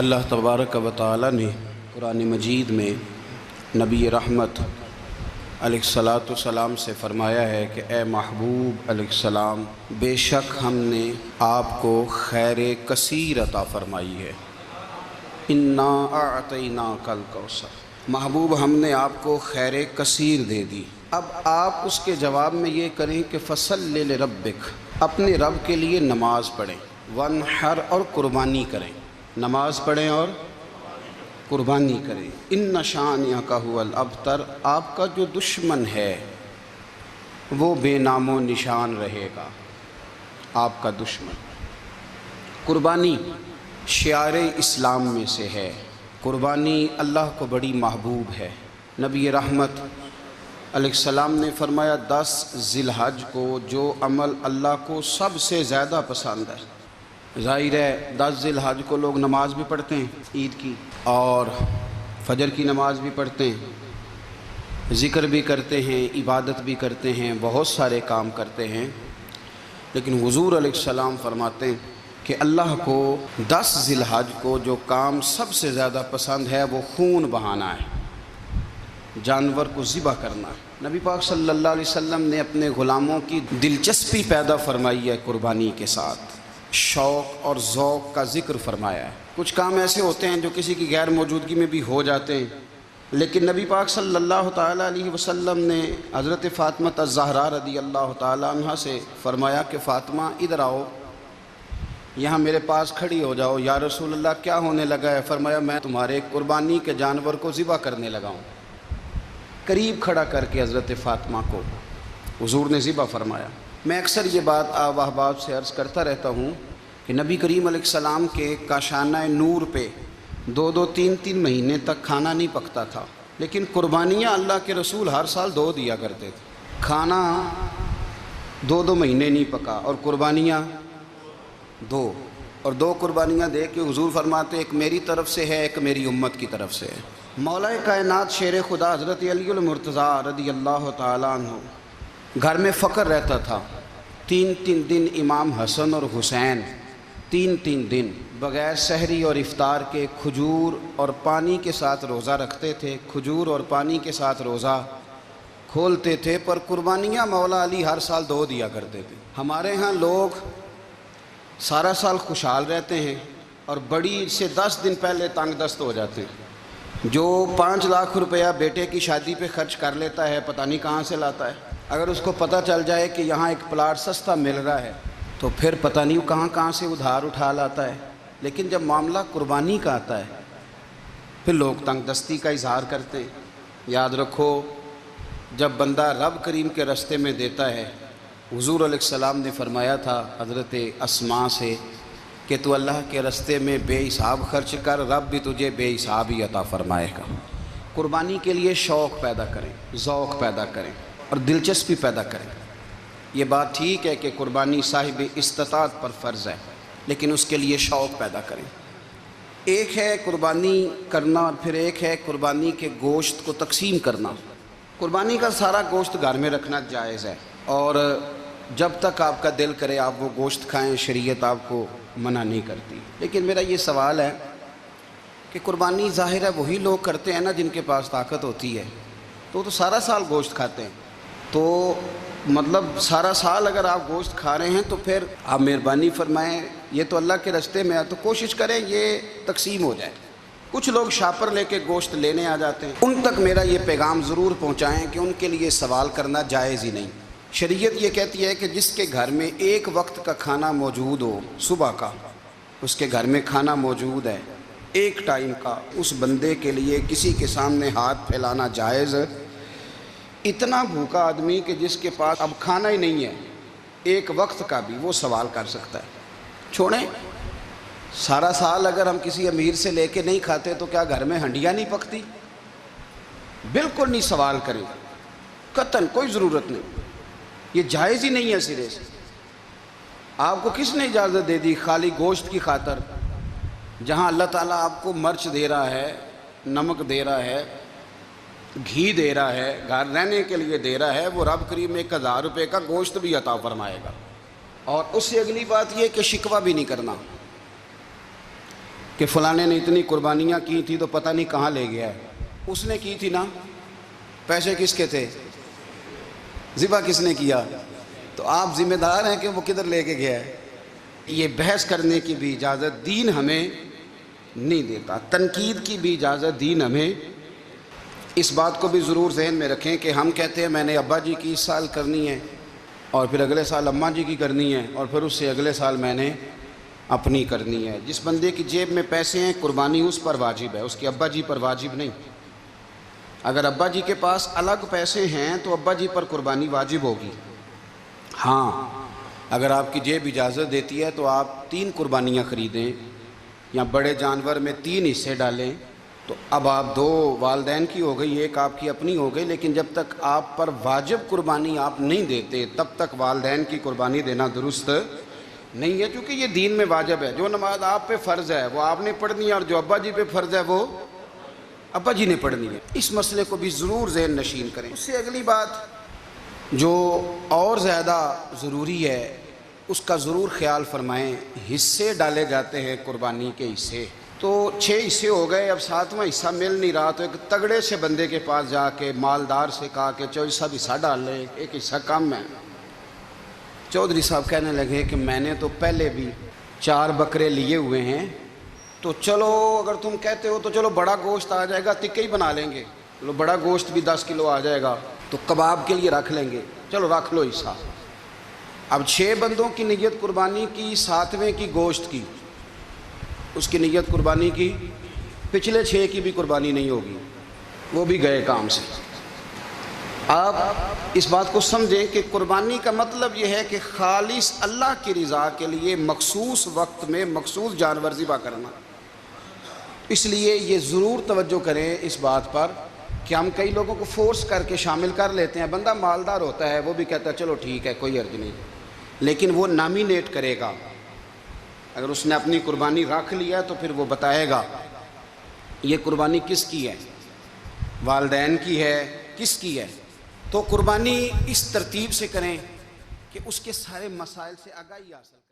اللہ تبارک و تعالی نے قرآن مجید میں نبی رحمت علیہ الصلاۃ والسلام سے فرمایا ہے کہ اے محبوب علیہ السلام، بے شک ہم نے آپ کو خیر کثیر عطا فرمائی ہے۔ انا اعطیناک الکوثر، محبوب ہم نے آپ کو خیر کثیر دے دی۔ اب آپ اس کے جواب میں یہ کریں کہ فصلی لربک، اپنے رب کے لیے نماز پڑھیں، وانحر اور قربانی کریں، نماز پڑھیں اور قربانی کریں۔ ان شانئک ھو الابتر، آپ کا جو دشمن ہے وہ بے نام و نشان رہے گا، آپ کا دشمن۔ قربانی شعار اسلام میں سے ہے، قربانی اللہ کو بڑی محبوب ہے۔ نبی رحمت علیہ السلام نے فرمایا 10 ذی الحج کو جو عمل اللہ کو سب سے زیادہ پسند ہے، ظاہر ہے 10 ذی الحج کو لوگ نماز بھی پڑھتے ہیں عید کی، اور فجر کی نماز بھی پڑھتے ہیں، ذکر بھی کرتے ہیں، عبادت بھی کرتے ہیں، بہت سارے کام کرتے ہیں، لیکن حضور علیہ السلام فرماتے ہیں کہ اللہ کو 10 ذی الحج کو جو کام سب سے زیادہ پسند ہے وہ خون بہانا ہے، جانور کو ذبح کرنا ہے۔ نبی پاک صلی اللہ علیہ وسلم نے اپنے غلاموں کی دلچسپی پیدا فرمائی ہے، قربانی کے ساتھ شوق اور ذوق کا ذکر فرمایا ہے۔ کچھ کام ایسے ہوتے ہیں جو کسی کی غیر موجودگی میں بھی ہو جاتے ہیں، لیکن نبی پاک صلی اللہ تعالیٰ علیہ وسلم نے حضرت فاطمہ الزہرا رضی اللہ تعالیٰ عنہ سے فرمایا کہ فاطمہ ادھر آؤ، یہاں میرے پاس کھڑی ہو جاؤ۔ یا رسول اللہ کیا ہونے لگا ہے؟ فرمایا میں تمہارے قربانی کے جانور کو ذبح کرنے لگا ہوں۔ قریب کھڑا کر کے حضرت فاطمہ کو حضور نے ذبح فرمایا۔ میں اکثر یہ بات آپ احباب سے عرض کرتا رہتا ہوں کہ نبی کریم علیہ السلام کے کاشانہ نور پہ 2 3 مہینے تک کھانا نہیں پکتا تھا، لیکن قربانیاں اللہ کے رسول ہر سال 2 دیا کرتے تھے۔ کھانا 2 مہینے نہیں پکا اور قربانیاں 2، اور 2 قربانیاں دے کے حضور فرماتے ایک میری طرف سے ہے، ایک میری امت کی طرف سے ہے۔ مولا کائنات شیر خدا حضرت علی المرتضیٰ رضی اللہ تعالیٰ عنہ، گھر میں فقر رہتا تھا۔ 3 دن امام حسن اور حسین 3 دن بغیر سحری اور افطار کے کھجور اور پانی کے ساتھ روزہ رکھتے تھے، کھجور اور پانی کے ساتھ روزہ کھولتے تھے، پر قربانیاں مولا علی ہر سال 2 دیا کرتے تھے۔ ہمارے ہاں لوگ سارا سال خوشحال رہتے ہیں اور بڑی سے 10 دن پہلے تنگ دست ہو جاتے ہیں۔ جو 5 لاکھ روپیہ بیٹے کی شادی پہ خرچ کر لیتا ہے پتہ نہیں کہاں سے لاتا ہے، اگر اس کو پتہ چل جائے کہ یہاں ایک پلاٹ سستا مل رہا ہے تو پھر پتہ نہیں کہاں سے ادھار اٹھا لاتا ہے۔ لیکن جب معاملہ قربانی کا آتا ہے پھر لوگ تنگ دستی کا اظہار کرتے ہیں۔ یاد رکھو، جب بندہ رب کریم کے راستے میں دیتا ہے، حضور علیہ السلام نے فرمایا تھا حضرت اسماء سے کہ تو اللہ کے راستے میں بے حساب خرچ کر، رب بھی تجھے بے حساب ہی عطا فرمائے گا۔ قربانی کے لیے شوق پیدا کریں، ذوق پیدا کریں اور دلچسپی پیدا کریں۔ یہ بات ٹھیک ہے کہ قربانی صاحب استطاعت پر فرض ہے، لیکن اس کے لیے شوق پیدا کریں۔ ایک ہے قربانی کرنا اور پھر ایک ہے قربانی کے گوشت کو تقسیم کرنا۔ قربانی کا سارا گوشت گھر میں رکھنا جائز ہے، اور جب تک آپ کا دل کرے آپ وہ گوشت کھائیں، شریعت آپ کو منع نہیں کرتی۔ لیکن میرا یہ سوال ہے کہ قربانی ظاہر ہے وہی لوگ کرتے ہیں نا جن کے پاس طاقت ہوتی ہے، تو سارا سال گوشت کھاتے ہیں، تو مطلب سارا سال اگر آپ گوشت کھا رہے ہیں تو پھر آپ مہربانی فرمائیں، یہ تو اللہ کے راستے میں ہے تو کوشش کریں یہ تقسیم ہو جائے۔ کچھ لوگ شاپر لے کے گوشت لینے آ جاتے ہیں، ان تک میرا یہ پیغام ضرور پہنچائیں کہ ان کے لیے سوال کرنا جائز ہی نہیں۔ شریعت یہ کہتی ہے کہ جس کے گھر میں ایک وقت کا کھانا موجود ہو، صبح کا اس کے گھر میں کھانا موجود ہے ایک ٹائم کا، اس بندے کے لیے کسی کے سامنے ہاتھ پھیلانا جائز۔ اتنا بھوکا آدمی کہ جس کے پاس اب کھانا ہی نہیں ہے ایک وقت کا بھی، وہ سوال کر سکتا ہے۔ چھوڑیں، سارا سال اگر ہم کسی امیر سے لے کے نہیں کھاتے تو کیا گھر میں ہنڈیاں نہیں پکتی؟ بالکل نہیں سوال کریں، قطعاً کوئی ضرورت نہیں، یہ جائز ہی نہیں ہے سرے سے۔ آپ کو کس نے اجازت دے دی خالی گوشت کی خاطر؟ جہاں اللہ تعالیٰ آپ کو مرچ دے رہا ہے، نمک دے رہا ہے، گھی دے رہا ہے، گھر رہنے کے لیے دے رہا ہے، وہ رب کریم 1000 روپے کا گوشت بھی عطا فرمائے گا۔ اور اس سے اگلی بات یہ کہ شکوہ بھی نہیں کرنا کہ فلانے نے اتنی قربانیاں کی تھی تو پتہ نہیں کہاں لے گیا ہے. اس نے کی تھی نا, پیسے کس کے تھے, ذبح کس نے کیا, تو آپ ذمہ دار ہیں کہ وہ کدھر لے کے گیا ہے. یہ بحث کرنے کی بھی اجازت دین ہمیں نہیں دیتا, تنقید کی بھی اجازت دین ہمیں. اس بات کو بھی ضرور ذہن میں رکھیں کہ ہم کہتے ہیں میں نے ابا جی کی اس سال کرنی ہے, اور پھر اگلے سال اماں جی کی کرنی ہے, اور پھر اس سے اگلے سال میں نے اپنی کرنی ہے. جس بندے کی جیب میں پیسے ہیں قربانی اس پر واجب ہے, اس کے ابا جی پر واجب نہیں. اگر ابا جی کے پاس الگ پیسے ہیں تو ابا جی پر قربانی واجب ہوگی. ہاں, اگر آپ کی جیب اجازت دیتی ہے تو آپ 3 قربانیاں خریدیں یا بڑے جانور میں 3 حصے ڈالیں, تو اب آپ 2 والدین کی ہو گئی, 1 آپ کی اپنی ہو گئی. لیکن جب تک آپ پر واجب قربانی آپ نہیں دیتے تب تک والدین کی قربانی دینا درست نہیں ہے, کیونکہ یہ دین میں واجب ہے. جو نماز آپ پہ فرض ہے وہ آپ نے پڑھنی ہے, اور جو ابا جی پہ فرض ہے وہ ابا جی نے پڑھنی ہے. اس مسئلے کو بھی ضرور ذہن نشین کریں. اس سے اگلی بات جو اور زیادہ ضروری ہے اس کا ضرور خیال فرمائیں. حصے ڈالے جاتے ہیں قربانی کے حصے, تو 6 حصے ہو گئے, اب 7واں حصہ مل نہیں رہا, تو ایک تگڑے سے بندے کے پاس جا کے مالدار سے کہا کہ چودھری صاحب حصہ ڈال لیں, ایک حصہ کم ہے. چودھری صاحب کہنے لگے کہ میں نے تو پہلے بھی 4 بکرے لیے ہوئے ہیں, تو چلو اگر تم کہتے ہو تو چلو بڑا گوشت آ جائے گا, تکے ہی بنا لیں گے, چلو بڑا گوشت بھی 10 کلو آ جائے گا, تو کباب کے لیے رکھ لیں گے, چلو رکھ لو حصہ. اب 6 بندوں کی نیت قربانی کی, 7ویں کی گوشت کی, اس کی نیت قربانی کی, پچھلے 6 کی بھی قربانی نہیں ہوگی, وہ بھی گئے کام سے. آپ اس بات کو سمجھیں کہ قربانی کا مطلب یہ ہے کہ خالص اللہ کی رضا کے لیے مخصوص وقت میں مخصوص جانور ذبح کرنا. اس لیے یہ ضرور توجہ کریں اس بات پر کہ ہم کئی لوگوں کو فورس کر کے شامل کر لیتے ہیں. بندہ مالدار ہوتا ہے, وہ بھی کہتا ہے چلو ٹھیک ہے کوئی حرج نہیں, لیکن وہ نامینیٹ کرے گا. اگر اس نے اپنی قربانی رکھ لیا تو پھر وہ بتائے گا یہ قربانی کس کی ہے, والدین کی ہے, کس کی ہے. تو قربانی اس ترتیب سے کریں کہ اس کے سارے مسائل سے آگاہی حاصل کریں.